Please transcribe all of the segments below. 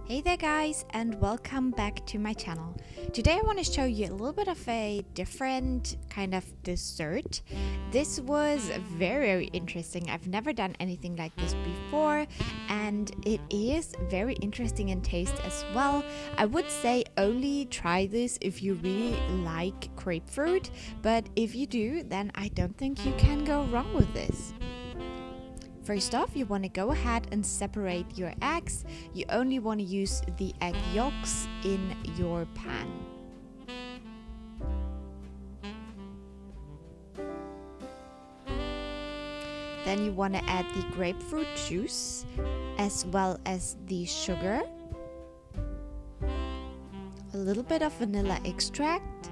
Hey there guys, and welcome back to my channel. Today I want to show you a little bit of a different kind of dessert. This was very interesting. I've never done anything like this before, and it is very interesting in taste as well. I would say only try this if you really like grapefruit, but if you do, then I don't think you can go wrong with this. First off, you want to go ahead and separate your eggs. You only want to use the egg yolks in your pan. Then you want to add the grapefruit juice as well as the sugar, a little bit of vanilla extract,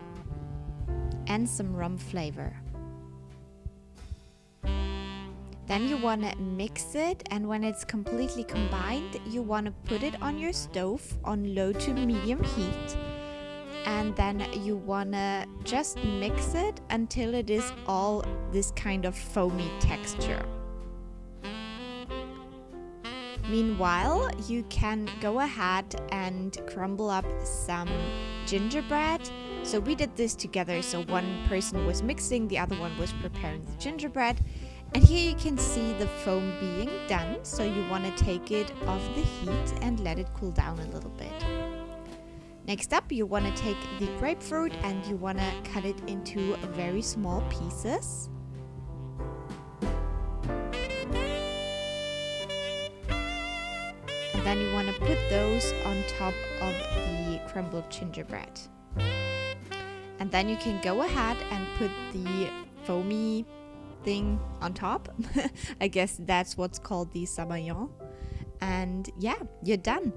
and some rum flavor. Then you want to mix it, and when it's completely combined, you want to put it on your stove on low to medium heat. And then you want to just mix it until it is all this kind of foamy texture. Meanwhile, you can go ahead and crumble up some gingerbread. So we did this together, so one person was mixing, the other one was preparing the gingerbread. And here you can see the foam being done, so you want to take it off the heat and let it cool down a little bit. Next up, you want to take the grapefruit and you want to cut it into very small pieces. And then you want to put those on top of the crumbled gingerbread. And then you can go ahead and put the foamy thing on top. I guess that's what's called the Sabayon. And yeah, you're done.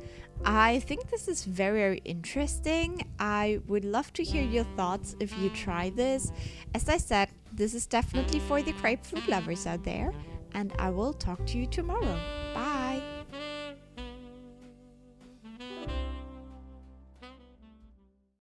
I think this is very interesting. I would love to hear your thoughts if you try this. As I said, this is definitely for the grapefruit lovers out there, and I will talk to you tomorrow. Bye.